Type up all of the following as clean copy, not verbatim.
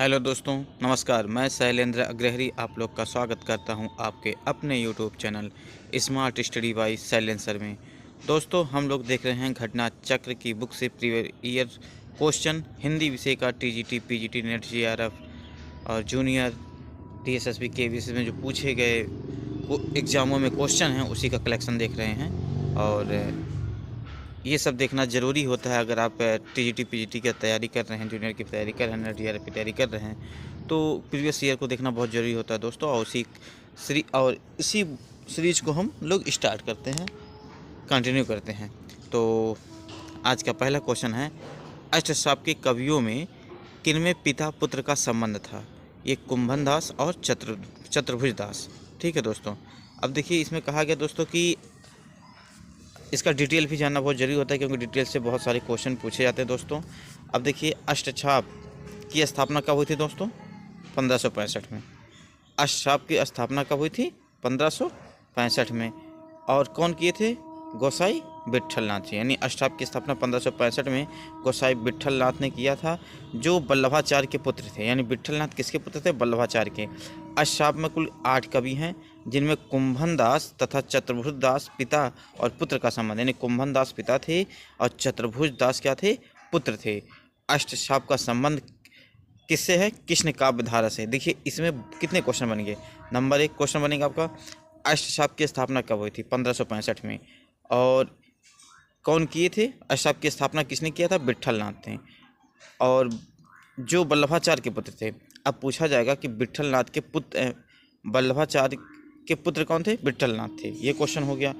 Hello दोस्तों, नमस्कार। मैं शैलेंद्र अग्रहरी आप लोग का स्वागत करता हूं आपके अपने YouTube channel smart study by शैलेंसर में। दोस्तों, हम लोग देख रहे हैं घटना चक्र की बुक से प्रीवियस ईयर क्वेश्चन हिंदी विषय का टीजीटी, पीजीटी, नेट, जीआरएफ और जूनियर टीएसएसबी के विषय में जो पूछे गए एग्ज़ामों में क्वेश्चन हैं उसी का कलेक्शन देख रहे हैं। और ये सब देखना ज़रूरी होता है अगर आप टीजीटी पीजीटी की तैयारी कर रहे हैं, जूनियर की तैयारी कर रहे हैं, डीआरएफ की तैयारी कर रहे हैं, तो प्रीवियस ईयर को देखना बहुत ज़रूरी होता है दोस्तों। और इसी सीरीज को हम लोग स्टार्ट करते हैं, कंटिन्यू करते हैं। तो आज का पहला क्वेश्चन है, अष्टशाप के कवियों में किनमें पिता पुत्र का संबंध था? ये कुंभन दास और चतुर्भुज दास। ठीक है दोस्तों। अब देखिए, इसमें कहा गया दोस्तों कि इसका डिटेल भी जानना बहुत ज़रूरी होता है क्योंकि डिटेल से बहुत सारे क्वेश्चन पूछे जाते हैं दोस्तों। अब देखिए, अष्टछाप की स्थापना कब हुई थी दोस्तों? 1565 में। अष्टछाप की स्थापना कब हुई थी? 1565 में। और कौन किए थे? गोसाई विट्ठलनाथ जी। यानी अष्टछाप की स्थापना 1565 में गोसाई विट्ठलनाथ ने किया था, जो वल्लभाचार्य के पुत्र थे। यानी विट्ठलनाथ किसके पुत्र थे? वल्लभाचार्य के। अष्टछाप में कुल 8 कवि हैं, जिनमें कुंभन दास तथा चतुर्भुज दास पिता और पुत्र का संबंध। यानी कुंभन दास पिता थे और चतुर्भुज दास क्या थे? पुत्र थे। अष्टछाप का संबंध किससे है? कृष्ण काव्य धारा से। देखिए, इसमें कितने क्वेश्चन बनेंगे। नंबर 1 क्वेश्चन बनेगा आपका, अष्टछाप की स्थापना कब हुई थी? 1565 में। और कौन किए थे? अष्टछाप की स्थापना किसने किया था? विट्ठलनाथ थे। और जो वल्लभाचार्य के पुत्र थे। अब पूछा जाएगा कि विट्ठलनाथ के पुत्र, वल्लभाचार्य के पुत्र कौन थे? विट्ठलनाथ थे। ये क्वेश्चन हो गया।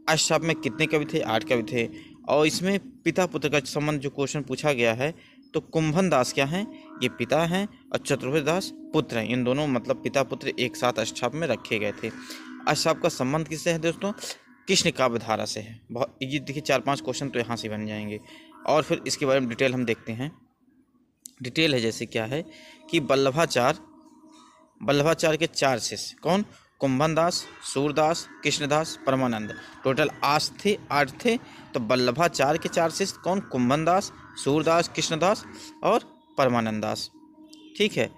अष्टछाप में कितने कवि थे? 8 कवि थे। और इसमें पिता पुत्र का संबंध जो क्वेश्चन पूछा गया है, तो कुंभन दास क्या हैं? ये पिता हैं और चतुर्भुज दास पुत्र हैं। इन दोनों मतलब पिता पुत्र एक साथ अष्टछाप में रखे गए थे। अष्टछाप का संबंध किससे है दोस्तों? कृष्ण काव्य धारा से है। बहुत ये देखिए, 4-5 क्वेश्चन तो यहाँ से बन जाएंगे। और फिर इसके बारे में डिटेल हम देखते हैं। डिटेल है जैसे क्या है कि वल्लभाचार्य के 4 शिष्य कौन? कुंभन दास, सूरदास, कृष्णदास, परमानंद। टोटल 8 थे। तो वल्लभाचार्य के 4 शिष्य कौन? कुंभन दास, सूरदास, कृष्णदास और परमानंद दास। ठीक है।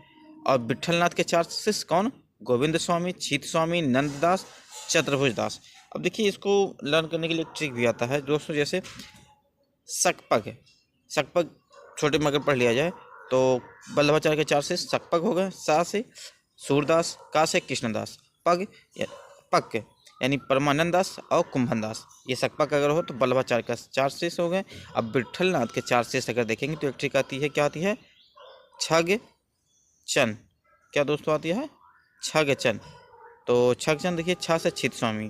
और विट्ठलनाथ के 4 शिष्य कौन? गोविंद स्वामी, छीत स्वामी, नंददास, चतुर्भुज दास। अब देखिए, इसको लर्न करने के लिए एक ट्रिक भी आता है दोस्तों। जैसे सकपग छोटे में अगर पढ़ लिया जाए तो वल्लभाचार्य के 4 से सकपग हो गए, सा से सूरदास, का से कृष्णदास, पक यानी परमानंद दास और कुंभन दास। ये सकपक अगर हो तो वल्लभाचार्य का 4 शेष हो गए। अब विट्ठलनाथ के 4 शेष अगर देखेंगे तो एक ट्रिक आती है। क्या आती है? छग चन। क्या दोस्तों आती है? छग चन। तो छग चन देखिए, छा से छीत स्वामी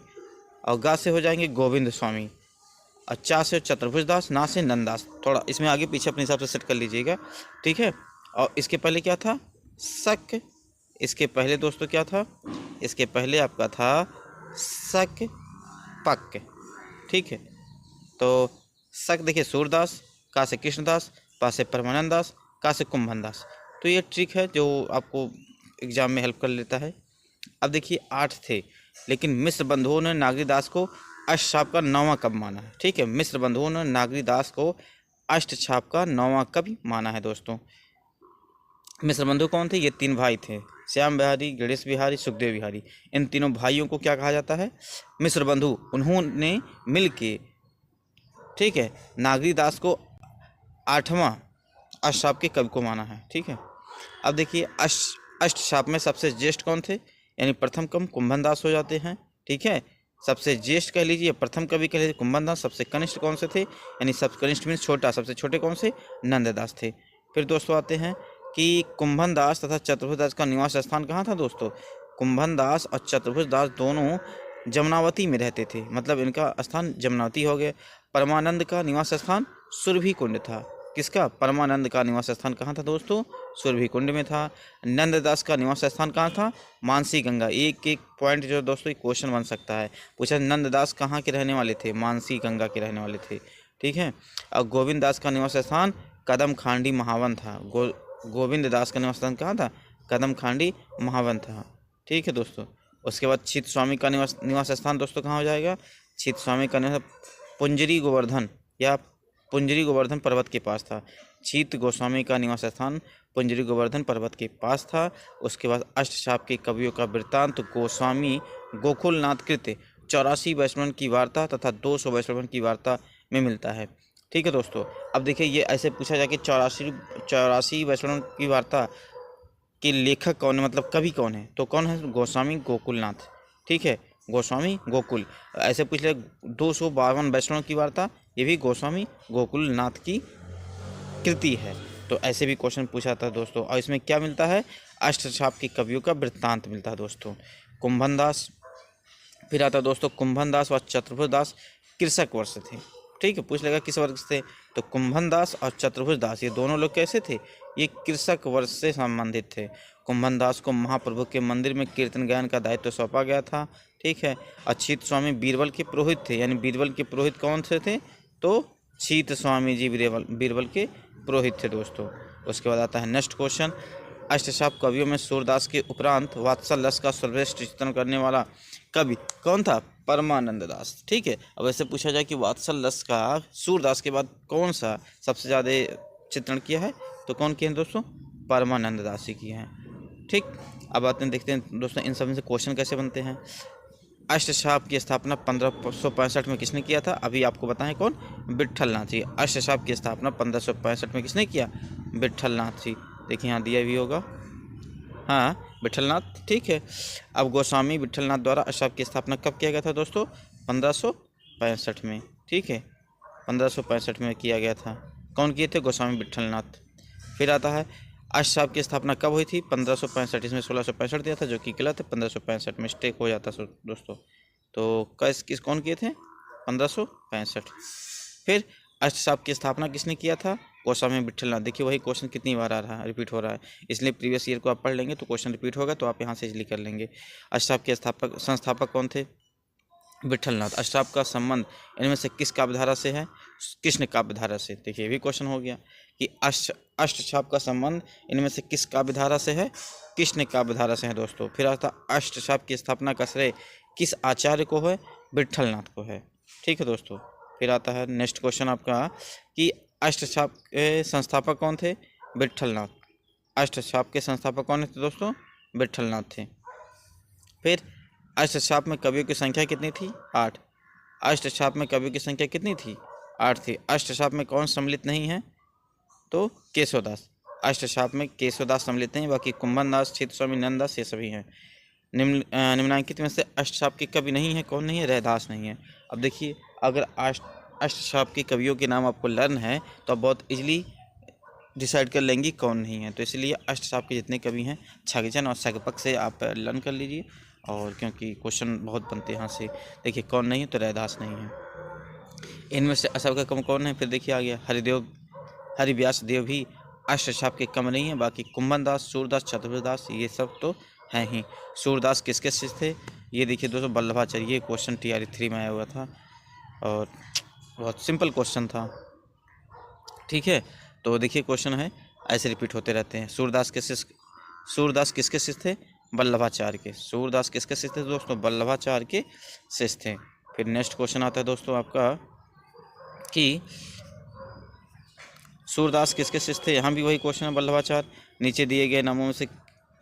और गा से हो जाएंगे गोविंद स्वामी और चा से चतुर्भुज दास, ना से नंददास। थोड़ा इसमें आगे पीछे अपने हिसाब से सेट कर लीजिएगा। ठीक है। और इसके पहले क्या था? सक। इसके पहले दोस्तों क्या था? इसके पहले आपका था सक पक। ठीक है। तो सक देखिए सूरदास, का से कृष्णदास, पा से परमानंद दास, का से कुंभन दास। तो ये ट्रिक है जो आपको एग्जाम में हेल्प कर लेता है। अब देखिए, 8 थे, लेकिन मिश्र बंधुओं ने नागरीदास को अष्टछाप का 9वां कवि माना है। ठीक है। मिश्र बंधुओं ने नागरीदास को अष्टछाप का 9वां कवि माना है दोस्तों। मिश्र बंधु कौन थे? ये 3 भाई थे, श्याम बिहारी, गणेश बिहारी, सुखदेव बिहारी। इन तीनों भाइयों को क्या कहा जाता है? मिश्र बंधु। उन्होंने मिल के, ठीक है, नागरीदास को 8वां अष्टछाप के कवि को माना है। ठीक है। अब देखिए, अष्टछाप में सबसे ज्येष्ठ कौन थे? यानी प्रथम कवि कुंभन दास हो जाते हैं। ठीक है। सबसे ज्येष्ठ कह लीजिए, प्रथम कवि कह लीजिए कुंभन दास। सबसे कनिष्ठ कौन से थे? यानी सब कनिष्ठ मीन्स छोटा, सबसे छोटे कौन से? नंददास थे। फिर दोस्तों आते हैं कि कुंभन दास तथा चतुर्भुज दास का निवास स्थान कहाँ था दोस्तों? कुंभन दास और चतुर्भुज दास दोनों जमनावती में रहते थे, मतलब इनका स्थान जमनावती हो गया। परमानंद का निवास स्थान सुरभि कुंड था। किसका? परमानंद का निवास स्थान कहाँ था दोस्तों? सुरभि कुंड में था। नंददास का निवास स्थान कहाँ था? मानसी गंगा। एक एक पॉइंट जो दोस्तों क्वेश्चन बन सकता है। पूछा, नंददास कहाँ के रहने वाले थे? मानसी गंगा के रहने वाले थे। ठीक है। और गोविंद दास का निवास स्थान कदम खांडी महावन था। गोविंद दास का निवास स्थान कहाँ था? कदम खांडी महावन था। ठीक है दोस्तों। उसके बाद छीत स्वामी का निवास स्थान दोस्तों कहाँ हो जाएगा? छीत स्वामी का निवास पुंजरी गोवर्धन या पुंजरी गोवर्धन पर्वत के पास था। चीत गोस्वामी का निवास स्थान पुंजरी गोवर्धन पर्वत के पास था। उसके बाद अष्टशाप के कवियों का वृत्तांत गोस्वामी गोकुलनाथ कृत 84 वैष्णवन की वार्ता तथा 200 वैष्णवन की वार्ता में मिलता है। ठीक है दोस्तों, अब देखिए ये ऐसे पूछा जाए कि 84 वैष्णवन की वार्ता के लेखक कौन है, मतलब कवि कौन है, तो कौन है, गोस्वामी गोकुलनाथ। ठीक है, गोस्वामी गोकुल। ऐसे पूछ ले 252 वैष्णव की वार्ता, ये भी गोस्वामी गोकुलनाथ की कृति है। तो ऐसे भी क्वेश्चन पूछा था दोस्तों। और इसमें क्या मिलता है, अष्टशाप के कवियों का वृत्तांत मिलता है दोस्तों। कुंभन दास, फिर आता है दोस्तों कुंभन दास व चतुर्भुज दास कृषक वर्ष थे। ठीक है, पूछ लेगा किस वर्ग से थे, तो कुंभन दास और चतुर्भुज दास ये दोनों लोग कैसे थे, ये कृषक वर्ष से संबंधित थे। कुंभन दास को महाप्रभु के मंदिर में कीर्तन गायन का दायित्व सौंपा गया था। ठीक है, अछित स्वामी बीरबल के पुरोहित थे, यानी बीरबल के पुरोहित कौन से थे, तो छीत स्वामी जी बीरबल के पुरोहित थे दोस्तों। उसके बाद आता है नेक्स्ट क्वेश्चन, अष्टशाप कवियों में सूरदास के उपरांत वात्सल रस का सर्वश्रेष्ठ चित्रण करने वाला कवि कौन था, परमानंद दास। ठीक है, अब ऐसे पूछा जाए कि वात्सल रस का सूरदास के बाद कौन सा सबसे ज़्यादा चित्रण किया है, तो कौन किए हैं दोस्तों, परमानंद दास ही किए हैं। ठीक, अब आते हैं देखते हैं दोस्तों इन सब में से क्वेश्चन कैसे बनते हैं। अष्टशाप की स्थापना 1565 में किसने किया था, अभी आपको बताएं कौन, विट्ठलनाथ जी। अष्टशाप की स्थापना 1565 में किसने किया, विट्ठलनाथ जी। देखिए यहाँ दिया भी होगा, हाँ विट्ठलनाथ। ठीक है, अब गोस्वामी विट्ठलनाथ द्वारा अष्टशाप की स्थापना कब किया गया था दोस्तों, 1565 में। ठीक है, 1565 में किया गया था। कौन किए थे, गोस्वामी विट्ठलनाथ। फिर आता है अष्टशाप की स्थापना कब हुई थी, 1565, इसमें 1665 दिया था जो कि गलत है, 1565 मिस्टेक हो जाता दोस्तों। तो किस कौन किए थे, 1565। फिर अष्टशाप की स्थापना किसने किया था, गोस्वामी विट्ठलनाथ। देखिए वही क्वेश्चन कितनी बार आ रहा है, रिपीट हो रहा है, इसलिए प्रीवियस ईयर को आप पढ़ लेंगे तो क्वेश्चन रिपीट होगा, तो आप यहाँ से इजली कर लेंगे। अष्टशाप के संस्थापक कौन थे, विट्ठलनाथ। अष्टशाप का संबंध इनमें से किस काव्यधारा से है, कृष्ण काव्यधारा से। देखिए ये भी क्वेश्चन हो गया कि अष्टशाप का संबंध इनमें से किस काव्यधारा से है, कृष्ण काव्यधारा से है दोस्तों। फिर आता अष्टशाप की स्थापना का श्रेय किस आचार्य को है, विट्ठलनाथ को है। ठीक है दोस्तों, फिर आता है नेक्स्ट क्वेश्चन आपका कि अष्टशाप के संस्थापक कौन थे, विट्ठलनाथ। अष्टशाप के संस्थापक कौन थे दोस्तों, विट्ठलनाथ थे। फिर अष्टशाप में कवियों की संख्या कितनी थी, 8। अष्टशाप में कवियों की संख्या कितनी थी, 8 थी। अष्टशाप में कौन सम्मिलित नहीं है, तो केशवदास। अष्टशाप में केशवदास सम्मिलित नहीं, बाकी कुंभन दास, छित स्वामी, नंददास ये सभी हैं। निम्नांकित में से अष्टशाप के कवि नहीं है, कौन नहीं है, रैदास नहीं है। अब देखिए अगर अष्टशाप के कवियों के नाम आपको लर्न है तो आप बहुत इजीली डिसाइड कर लेंगी कौन नहीं है। तो इसलिए अष्टशाप के जितने कवि हैं छागजन और सगपक से आप लर्न कर लीजिए, और क्योंकि क्वेश्चन बहुत बनते हैं यहाँ से। देखिए कौन नहीं है, तो रैदास नहीं है। इनमें से अशोक का कम कौन है, फिर देखिए आ गया हरिव्यास देव भी अष्टशाप के कम नहीं है, बाकी कुंभन दास, सूरदास, चतुर्दास ये सब तो हैं ही। सूरदास किसके शिष्य थे, ये देखिए दोस्तों वल्लभाचार्य। ये क्वेश्चन TRE 3 में आया हुआ था और बहुत सिंपल क्वेश्चन था। ठीक है, तो देखिए क्वेश्चन है ऐसे रिपीट होते रहते हैं। सूरदास किसके शिष्य थे, वल्लभाचार्य के। सूरदास किसके शिष्य थे दोस्तों, वल्लभाचार्य के शिष्य थे। फिर नेक्स्ट क्वेश्चन आता है दोस्तों आपका कि सूरदास किसके शिष्य थे, यहाँ भी वही क्वेश्चन है, वल्लभाचार्य। नीचे दिए गए नामों में से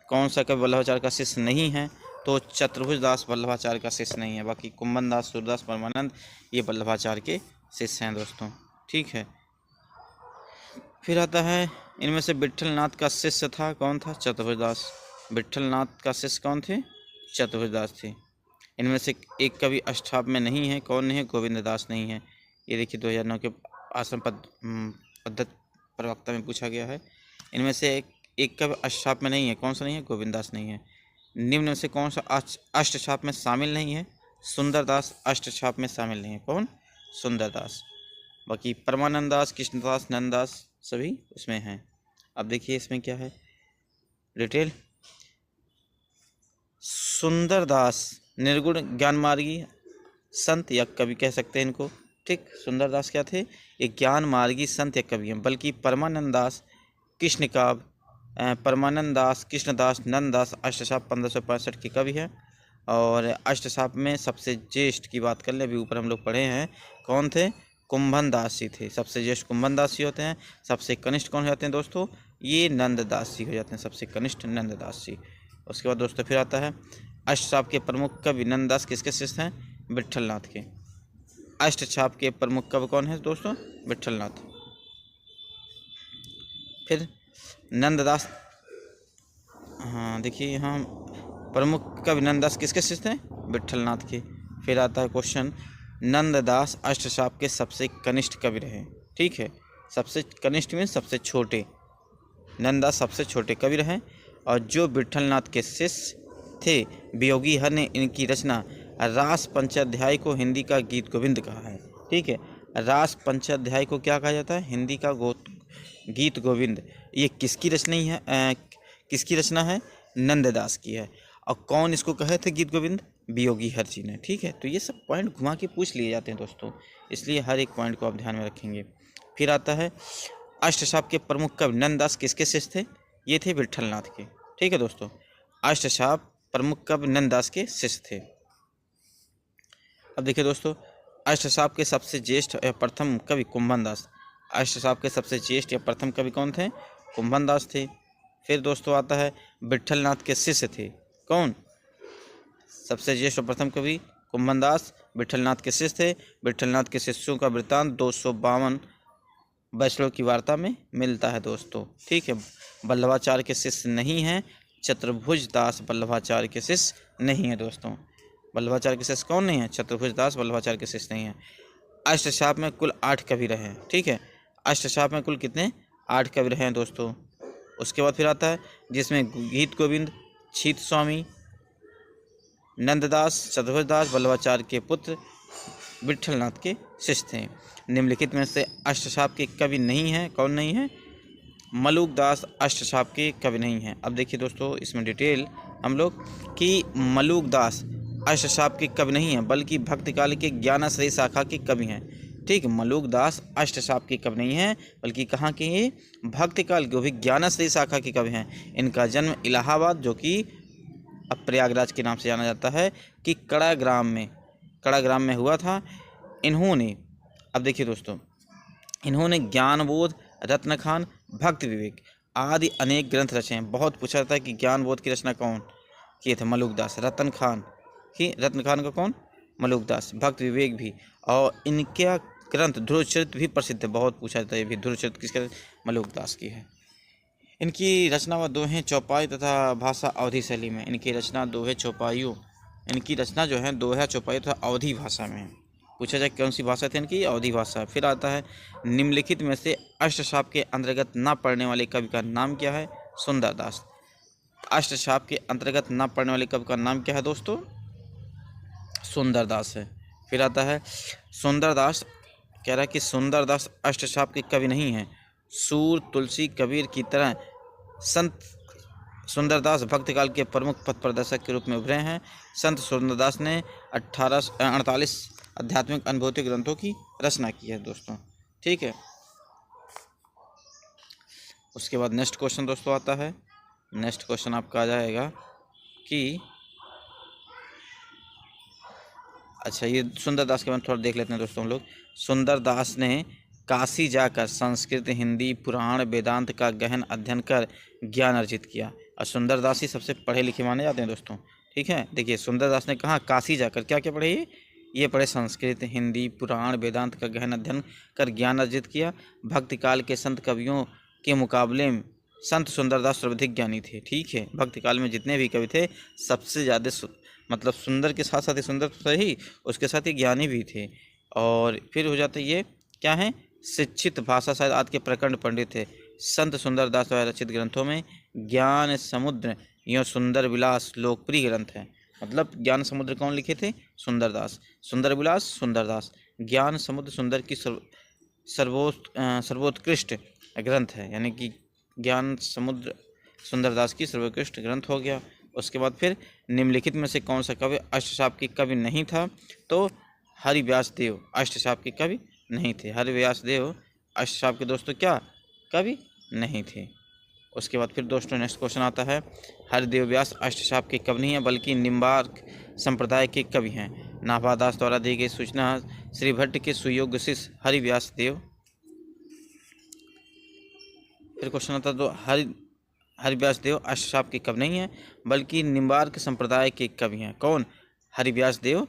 कौन सा कवि वल्लभाचार्य का शिष्य नहीं है, तो चतुर्भुज दास वल्लभाचार्य का शिष्य नहीं है, बाकी कुंभन दास, सूरदास, परमानंद ये वल्लभाचार्य के शिष्य हैं दोस्तों। ठीक है, फिर आता है इनमें से विट्ठलनाथ का शिष्य था, कौन था, चतुर्भुज दास। विट्ठलनाथ का शिष्य कौन थे, चतुर्भुज दास थे। इनमें से एक कवि अष्टशाप में नहीं है, कौन नहीं है, गोविंद दास नहीं है। ये देखिए 2009 के आश्रम पद्धत प्रवक्ता में पूछा गया है। इनमें से एक कवि अष्टशाप में नहीं है, कौन सा नहीं है, गोविंद दास नहीं है। निम्न में से कौन सा अष्टशाप में शामिल नहीं है, सुंदरदास अष्टशाप में शामिल नहीं है, कौन, सुंदरदास। बाकी परमानंद दास, कृष्णदास, नंददास सभी उसमें हैं। अब देखिए इसमें क्या है डिटेल। सुंदरदास निर्गुण ज्ञान मार्गी संत या कवि कह सकते हैं इनको। ठीक, सुंदरदास क्या थे, एक ज्ञान मार्गी संत या कवि हैं। बल्कि परमानंद दास कृष्णदास, नंददास अष्टशाप 1565 के कवि हैं। और अष्टशाप में सबसे ज्येष्ठ की बात कर ले, अभी ऊपर हम लोग पढ़े हैं, कौन थे, कुंभन दास जी थे। सबसे ज्येष्ठ कुंभन दास जी होते हैं। सबसे कनिष्ठ कौन हो जाते हैं दोस्तों? ये नंददास जी हो जाते हैं, सबसे कनिष्ठ नंददास जी। उसके बाद दोस्तों फिर आता है अष्टछाप के प्रमुख कवि नंददास किसके शिष्य हैं? विट्ठलनाथ के। अष्टछाप के प्रमुख कवि कौन है दोस्तों? विट्ठलनाथ। फिर नंददास, हाँ देखिए यहाँ प्रमुख कवि नंददास किसके शिष्य थे? विट्ठलनाथ के। फिर आता है क्वेश्चन, नंददास अष्टछाप के सबसे कनिष्ठ कवि रहे। ठीक है, सबसे कनिष्ठ में सबसे छोटे, नंददास सबसे छोटे कवि रहे। और जो विट्ठलनाथ के शिष्य थे वियोगी हर ने इनकी रचना रास पंचाध्याय को हिंदी का गीत गोविंद कहा है। ठीक है, रास पंचाध्याय को क्या कहा जाता है? हिंदी का गीत गोविंद। ये किसकी रचना है? किसकी रचना है? नंददास की है। और कौन इसको कहे थे गीत गोविंद? वियोगी हर जी ने। ठीक है, तो ये सब पॉइंट घुमा के पूछ लिए जाते हैं दोस्तों, इसलिए हर एक पॉइंट को आप ध्यान में रखेंगे। फिर आता है अष्टछाप के प्रमुख कवि नंददास किसके शिष्य थे? ये थे विट्ठलनाथ के। ठीक है दोस्तों, अष्टछाप प्रमुख कवि नंददास के शिष्य थे। अब देखिए दोस्तों, अष्टछाप के सबसे ज्येष्ठ या प्रथम कवि कुंभन दास। अष्टछाप के सबसे ज्येष्ठ या प्रथम कवि कौन थे? कुंभन दास थे। फिर दोस्तों आता है विट्ठलनाथ के शिष्य थे। कौन? सबसे ज्येष्ठ और प्रथम कवि कुंभन दास विट्ठलनाथ के शिष्य थे। विट्ठलनाथ के शिष्यों का वृत्तांत 252 बैचलर की वार्ता में मिलता है दोस्तों। ठीक है, वल्लभाचार्य के शिष्य नहीं हैं। चतुर्भुज दास वल्लभाचार्य के शिष्य नहीं है दोस्तों। वल्लभाचार्य के शिष्य कौन नहीं है? चतुर्भुज दास वल्लभाचार्य के शिष्य नहीं है। अष्टछाप में कुल 8 कवि रहे हैं। ठीक है, अष्टछाप में कुल कितने? 8 कवि रहे हैं दोस्तों। उसके बाद फिर आता है जिसमें गीत गोविंद, छीत स्वामी, नंददास, चतुर्भुज दास वल्लभाचार्य के पुत्र विट्ठलनाथ के शिष्य थे। निम्नलिखित में से अष्टछाप के कवि नहीं हैं। कौन नहीं है? मलूक दास अष्टछाप के कवि नहीं हैं। अब देखिए दोस्तों, इसमें डिटेल हम लोग कि मलूक दास अष्टछाप के कवि नहीं हैं, बल्कि भक्तकाल के ज्ञानाश्रयी शाखा के कवि हैं। ठीक, मलूक दास अष्टछाप के कवि नहीं हैं, बल्कि कहाँ के? ये भक्तकाल के भी ज्ञानाश्रयी शाखा के कवि हैं। इनका जन्म इलाहाबाद, जो कि अब प्रयागराज के नाम से जाना जाता है, कि कड़ाग्राम में हुआ था। इन्होंने, अब देखिए दोस्तों, इन्होंने ज्ञानबोध, रत्नखान, भक्ति विवेक आदि अनेक ग्रंथ रचे हैं। बहुत पूछा जाता है कि ज्ञानबोध की रचना कौन किए थे? मलूक दास। रत्नखान का कौन? मलूक दास। भक्ति विवेक भी। और इनका ग्रंथ ध्रुव चरित्र भी प्रसिद्ध है। बहुत पूछा जाता है ये भी, ध्रुव चरित्र किसका? मलूक दास की है। इनकी रचना व दोहें चौपाई तथा भाषा अवधी शैली में। इनकी रचना दोहे चौपाइयों, इनकी रचना जो है दोहा चौपाई तथा अवधी भाषा में है। पूछा जाए कौन सी भाषा थी इनकी? अवधी भाषा। फिर आता है निम्नलिखित में से अष्टछाप के अंतर्गत न पढ़ने वाले कवि का नाम क्या है? सुंदरदास। अष्टछाप के अंतर्गत न पढ़ने वाले कवि का नाम क्या है दोस्तों? सुंदरदास है। फिर आता है सुंदरदास, कह रहा है कि सुंदरदास अष्टछाप के कवि नहीं हैं। सूर, तुलसी, कबीर की तरह संत सुंदरदास भक्तकाल के प्रमुख पथ प्रदर्शक के रूप में उभरे हैं। संत सुंदरदास ने 1848 आध्यात्मिक अनुभूति ग्रंथों की रचना की है दोस्तों। ठीक है, उसके बाद नेक्स्ट क्वेश्चन दोस्तों आता है। नेक्स्ट क्वेश्चन आपका आ जाएगा कि अच्छा, ये सुंदरदास के बारे में थोड़ा देख लेते हैं दोस्तों हम लोग। सुंदरदास ने काशी जाकर संस्कृत, हिंदी, पुराण, वेदांत का गहन अध्ययन कर ज्ञान अर्जित किया। और सुंदरदास ही सबसे पढ़े लिखे माने जाते हैं दोस्तों। ठीक है, देखिए सुंदरदास ने कहा काशी जाकर क्या क्या पढ़े? ये पढ़े संस्कृत, हिंदी, पुराण, वेदांत का गहन अध्ययन कर ज्ञान अर्जित किया। भक्तिकाल के संत कवियों के मुकाबले में संत सुंदरदास सर्वाधिक ज्ञानी थे। ठीक है, भक्तिकाल में जितने भी कवि थे सबसे ज़्यादा मतलब सुंदर के साथ साथ ही, सुंदर तो सही, उसके साथ ही ज्ञानी भी थे। और फिर हो जाता है ये क्या है? शिक्षित, भाषा शायद आदि के प्रकंड पंडित थे। संत सुंदरदास द्वारा रचित ग्रंथों में ज्ञान समुद्र यो सुंदर विलास लोकप्रिय ग्रंथ है। मतलब ज्ञान समुद्र कौन लिखे थे? सुंदरदास। सुंदर विलास सुंदरदास। ज्ञान समुद्र सुंदर की सर्वोत्कृष्ट ग्रंथ है, यानी कि ज्ञान समुद्र सुंदरदास की सर्वोत्कृष्ट ग्रंथ हो गया। उसके बाद फिर निम्नलिखित में से कौन सा कवि अष्टछाप के कवि नहीं था? तो हरिव्यास देव अष्टछाप के कवि नहीं थे। हरिव्यास देव अष्टछाप के दोस्तों क्या कवि नहीं थे। उसके बाद फिर दोस्तों नेक्स्ट क्वेश्चन आता है, हरिदेव व्यास अष्टछाप के कवि नहीं हैं, बल्कि निम्बार्क संप्रदाय के कवि हैं। नाभादास द्वारा दी गई सूचना श्रीभट्ट के सुयोग्य शिष्य हरिव्यास देव। फिर क्वेश्चन आता है तो हरिव्यास देव अष्टशाप के कवि नहीं है बल्कि निम्बार्क संप्रदाय के कवि हैं। कौन? हरिव्यास देव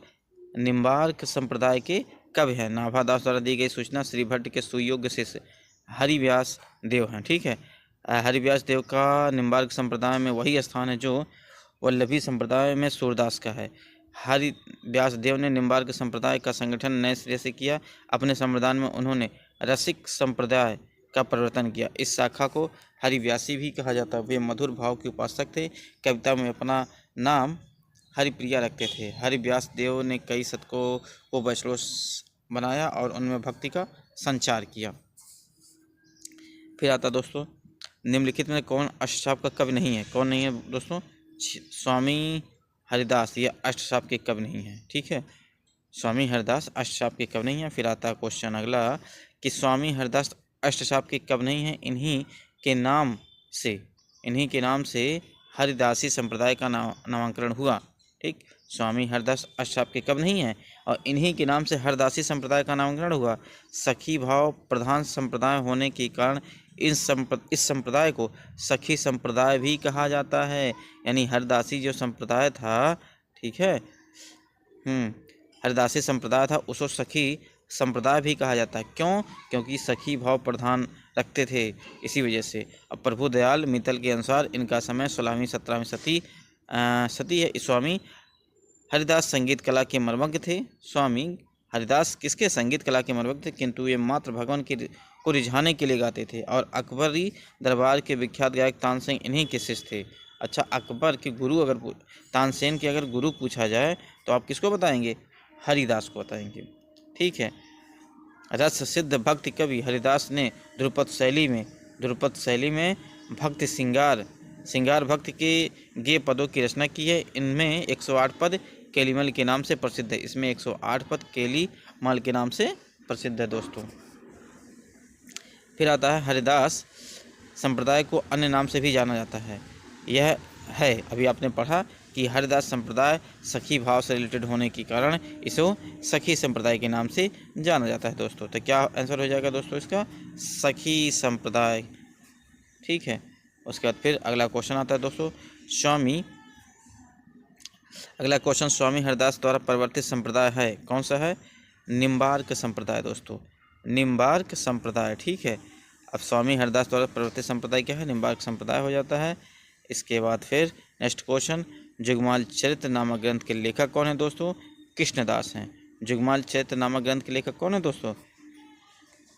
निम्बार्क संप्रदाय के कवि हैं। नाभादास द्वारा दी गई सूचना श्रीभट्ट के सुयोग्य शिष्य हरिव्यास देव हैं। ठीक है, हरिव्यास देव का निम्बार्क संप्रदाय में वही स्थान है जो वल्लभी संप्रदाय में सूरदास का है। हरिव्यास देव ने निम्बार्क संप्रदाय का संगठन नए सिरे से किया। अपने संप्रदाय में उन्होंने रसिक संप्रदाय का परिवर्तन किया। इस शाखा को हरिव्यासी भी कहा जाता है। वे मधुर भाव के उपासक थे। कविता में अपना नाम हरिप्रिया रखते थे। हरिव्यास देव ने कई शतकों को वैष्णव बनाया और उनमें भक्ति का संचार किया। फिर आता दोस्तों, निम्नलिखित में कौन अष्टशाप का कवि नहीं है? कौन नहीं है दोस्तों? स्वामी हरिदास ये अष्टशाप के कवि नहीं है। ठीक है, स्वामी हरिदास अष्टशाप के कवि नहीं है। फिर आता क्वेश्चन अगला कि स्वामी हरिदास अष्टशाप के कवि नहीं है। इन्हीं के नाम से हरिदासी संप्रदाय का नामकरण हुआ। ठीक, स्वामी हरिदास अष्टशाप के कवि नहीं है और इन्हीं के नाम से हरदासी संप्रदाय का नामकरण हुआ। सखी भाव प्रधान संप्रदाय होने के कारण इस संप्रदाय को सखी संप्रदाय भी कहा जाता है। यानी हरदासी जो संप्रदाय था, ठीक है, हरदासी संप्रदाय था, उसको सखी संप्रदाय भी कहा जाता है। क्यों? क्योंकि सखी भाव प्रधान रखते थे, इसी वजह से। अब प्रभु दयाल मित्तल के अनुसार इनका समय 16वीं 17वीं सदी है। स्वामी हरिदास संगीत कला के मर्मज्ञ थे। स्वामी हरिदास किसके? संगीत कला के मर्मज्ञ थे, किंतु ये मात्र भगवान को रिझाने के लिए गाते थे। और अकबरी दरबार के विख्यात गायक तानसेन इन्हीं के शिष्य थे। अच्छा, अकबर के गुरु अगर तानसेन के अगर गुरु पूछा जाए तो आप किसको बताएंगे? हरिदास को बताएंगे। ठीक है, रस सिद्ध भक्ति कवि हरिदास ने ध्रुपद शैली में भक्ति श्रृंगार भक्ति के गे पदों की रचना की है। इनमें 108 पद केलीमल के नाम से प्रसिद्ध है। इसमें 108 पद केलीमल के नाम से प्रसिद्ध है दोस्तों। फिर आता है हरिदास संप्रदाय को अन्य नाम से भी जाना जाता है। यह है, अभी आपने पढ़ा कि हरिदास संप्रदाय सखी भाव से रिलेटेड होने के कारण इसे सखी संप्रदाय के नाम से जाना जाता है दोस्तों। तो क्या आंसर हो जाएगा दोस्तों इसका? सखी संप्रदाय। ठीक है, उसके बाद फिर अगला क्वेश्चन आता है दोस्तों, अगला क्वेश्चन स्वामी हरिदास द्वारा प्रवर्तित संप्रदाय है। कौन सा है? निम्बार्क संप्रदाय दोस्तों, निम्बार्क संप्रदाय। ठीक है, अब स्वामी हरिदास द्वारा प्रवर्तित संप्रदाय क्या है? निम्बार्क संप्रदाय हो जाता है। इसके बाद फिर नेक्स्ट क्वेश्चन, जुगमाल चरित्र नामक ग्रंथ के लेखक कौन है दोस्तों? कृष्णदास हैं। जुगमाल चरित्र नामक ग्रंथ के लेखक कौन है दोस्तों?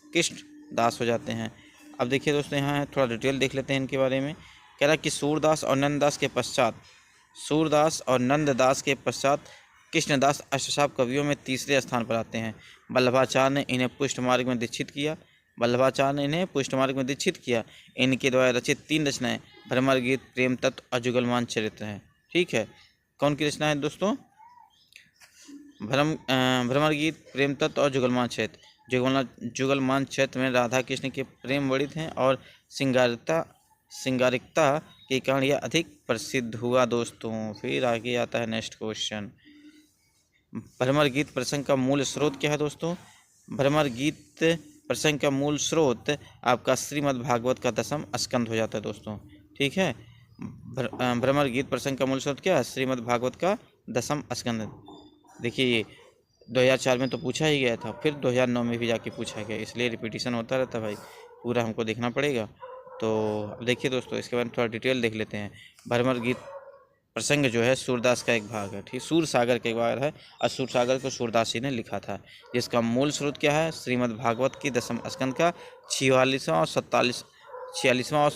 कृष्णदास हो जाते हैं। अब देखिए दोस्तों, यहाँ थोड़ा डिटेल देख लेते हैं इनके बारे में। कह रहा है कि सूरदास और नंददास के पश्चात कृष्णदास अष्टशाप कवियों में तीसरे स्थान पर आते हैं। वल्लभाचार्य ने इन्हें पुष्ट मार्ग में दीक्षित किया। इनके द्वारा रचित 3 रचनाएं भ्रमर गीत, प्रेम तत्व और जुगलमान चरित्र हैं। ठीक है, कौन की रचना है दोस्तों? भ्रमर गीत, प्रेम तत्व और जुगलमान चरित्र। जुगलमान चरित्र में राधा कृष्ण के प्रेम वर्णित हैं और श्रृंगारिकता के कारण यह अधिक प्रसिद्ध हुआ दोस्तों। फिर आगे आता है नेक्स्ट क्वेश्चन, भ्रमर गीत प्रसंग का मूल स्रोत क्या है दोस्तों? भ्रमर गीत प्रसंग का मूल स्रोत आपका श्रीमद् भागवत का 10वां स्कंद हो जाता है दोस्तों। ठीक है, भ्रमर गीत प्रसंग का मूल स्रोत क्या है? श्रीमद् भागवत का 10वां स्कंद। देखिए 2004 में तो पूछा ही गया था, फिर 2009 में भी जाके पूछा गया, इसलिए रिपीटिशन होता रहता भाई, पूरा हमको देखना पड़ेगा। तो अब देखिए दोस्तों, इसके बारे में थोड़ा डिटेल देख लेते हैं। भ्रमर गीत प्रसंग जो है सूरदास का एक भाग है। ठीक, सूर सागर का एक भाग है और सूर सागर को सूरदास जी ने लिखा था, जिसका मूल स्रोत क्या है? श्रीमद् भागवत की 10वां स्कंद का 46वां और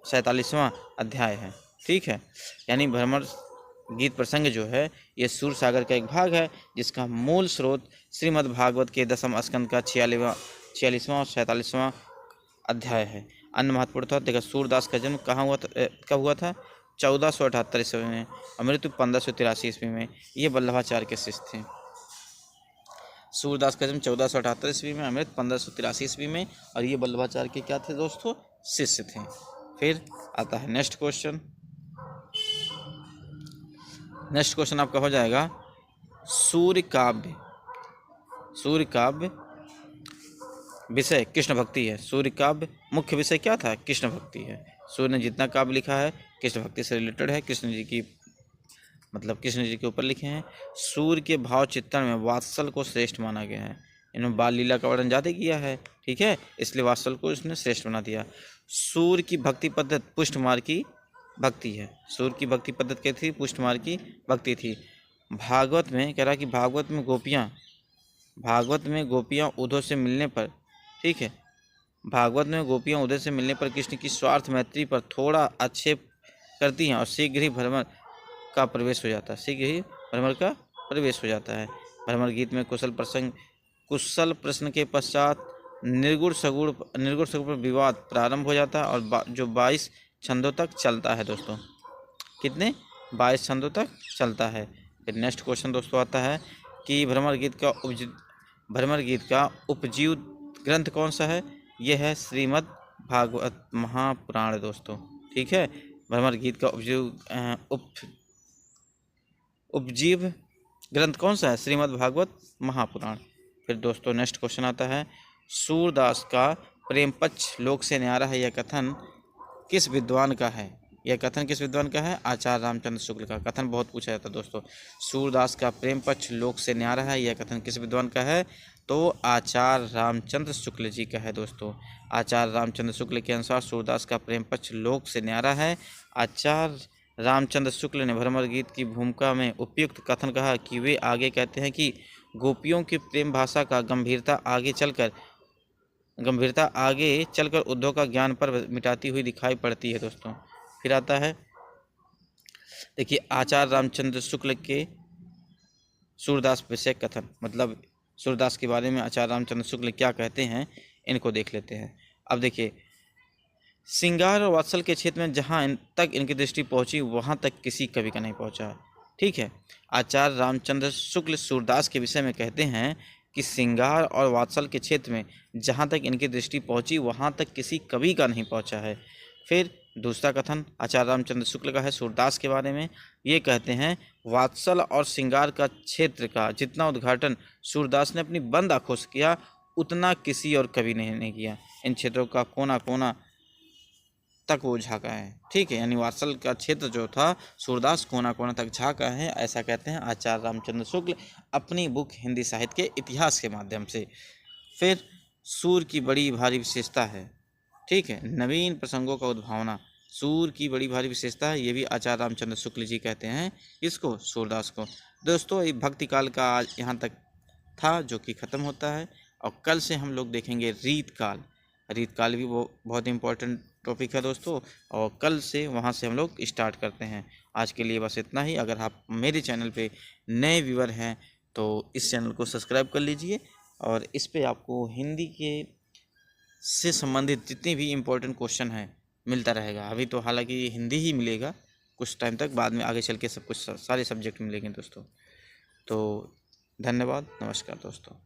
47वां अध्याय है। ठीक है, यानी भ्रमर गीत प्रसंग जो है ये सूर सागर का एक भाग है, जिसका मूल स्रोत श्रीमद् भागवत के 10वां स्कंद का 46वां और 47वां अध्याय है। अन्य महत्वपूर्ण था, देखा सूरदास का जन्म कब हुआ था? 1478 ईस्वी में और मृत्यु 1583 ईस्वी में। ये वल्लभाचार्य के शिष्य थे। सूरदास का जन्म 1478 ईस्वी में, मृत्यु 1583 ईस्वी में, और ये वल्लभाचार्य के क्या थे दोस्तों? शिष्य थे। फिर आता है नेक्स्ट क्वेश्चन आपका हो जाएगा सूर्य काव्य सूर्य काव्य विषय कृष्ण भक्ति है। सूर्य काव्य मुख्य विषय क्या था? कृष्ण भक्ति है। सूर्य ने जितना काव्य लिखा है कृष्ण भक्ति से रिलेटेड है, कृष्ण जी की मतलब कृष्ण जी के ऊपर लिखे हैं। सूर्य के भाव चित्रण में वात्सल को श्रेष्ठ माना गया है। इन्होंने बाल लीला का वर्णन ज़्यादा किया है, ठीक है, इसलिए वात्सल को इसने श्रेष्ठ बना दिया। सूर्य की भक्ति पद्धति पुष्टमार की भक्ति है। सूर्य की भक्ति पद्धति क्या थी? पुष्टमार की भक्ति थी। भागवत में कह रहा कि भागवत में गोपियाँ उद्धव से मिलने पर, ठीक है, भागवत में गोपियाँ उद्धव से मिलने पर कृष्ण की स्वार्थ मैत्री पर थोड़ा आक्षेप करती हैं और शीघ्र ही भ्रमर का प्रवेश हो जाता है। भ्रमर गीत में कुशल प्रश्न के पश्चात निर्गुण सगुण पर विवाद प्रारंभ हो जाता है और जो 22 छंदों तक चलता है दोस्तों। कितने? 22 छंदों तक चलता है। फिर नेक्स्ट क्वेश्चन दोस्तों आता है कि भ्रमर गीत का उपजीव ग्रंथ कौन सा है? यह है श्रीमद् भागवत महापुराण दोस्तों, ठीक है। भ्रमर गीत का उपजीव ग्रंथ कौन सा है? श्रीमद् भागवत महापुराण। फिर दोस्तों नेक्स्ट क्वेश्चन आता है, सूरदास का प्रेम पक्ष लोक से न्यारा है, यह कथन किस विद्वान का है? आचार्य रामचंद्र शुक्ल का। कथन बहुत पूछा जाता है दोस्तों। सूरदास का प्रेम पक्ष लोक से न्यारा है, यह कथन किस विद्वान का है? तो आचार्य रामचंद्र शुक्ल जी का है दोस्तों। आचार्य रामचंद्र शुक्ल के अनुसार सूरदास का प्रेम पक्ष लोक से न्यारा है। आचार्य रामचंद्र शुक्ल ने भ्रमर गीत की भूमिका में उपयुक्त कथन कहा कि वे आगे कहते हैं कि गोपियों की प्रेम भाषा का गंभीरता आगे चलकर उद्धव का ज्ञान पर मिटाती हुई दिखाई पड़ती है दोस्तों। फिर आता है, देखिए, आचार्य रामचंद्र शुक्ल के सूरदास विषय कथन, मतलब सूरदास के बारे में आचार्य रामचंद्र शुक्ल क्या कहते हैं, इनको देख लेते हैं। अब देखिए, श्रृंगार और वात्सल के क्षेत्र में जहाँ तक इनकी दृष्टि पहुँची वहाँ तक किसी कवि का नहीं पहुँचा, ठीक है। आचार्य रामचंद्र शुक्ल सूरदास के विषय में कहते हैं कि श्रृंगार और वात्सल के क्षेत्र में जहाँ तक इनकी दृष्टि पहुँची वहाँ तक किसी कवि का नहीं पहुँचा है। फिर दूसरा कथन आचार्य रामचंद्र शुक्ल का है सूरदास के बारे में। ये कहते हैं, वात्सल और श्रृंगार का क्षेत्र का जितना उद्घाटन सूरदास ने अपनी बंद आंखों से किया उतना किसी और कवि ने किया। इन क्षेत्रों का कोना कोना तक वो झाँका है, ठीक है। यानी वात्सल का क्षेत्र जो था सूरदास कोना कोना तक झाँका है, ऐसा कहते हैं आचार्य रामचंद्र शुक्ल अपनी बुक हिंदी साहित्य के इतिहास के माध्यम से। फिर सूर्य की बड़ी भारी विशेषता है, ठीक है, नवीन प्रसंगों का उद्भावना। सूर्य की बड़ी भारी विशेषता है, ये भी आचार्य रामचंद्र शुक्ल जी कहते हैं इसको, सूरदास को। दोस्तों, ये भक्ति काल का आज यहाँ तक था जो कि ख़त्म होता है, और कल से हम लोग देखेंगे रीत काल भी वो बहुत इंपॉर्टेंट टॉपिक है दोस्तों, और कल से वहाँ से हम लोग स्टार्ट करते हैं। आज के लिए बस इतना ही। अगर आप मेरे चैनल पे नए व्यूअर हैं तो इस चैनल को सब्सक्राइब कर लीजिए, और इस पे आपको हिंदी के से संबंधित जितने भी इम्पोर्टेंट क्वेश्चन हैं मिलता रहेगा। अभी तो हालांकि हिंदी ही मिलेगा कुछ टाइम तक, बाद में आगे चल के सब कुछ सारे सब्जेक्ट मिलेंगे दोस्तों। तो धन्यवाद, नमस्कार दोस्तों।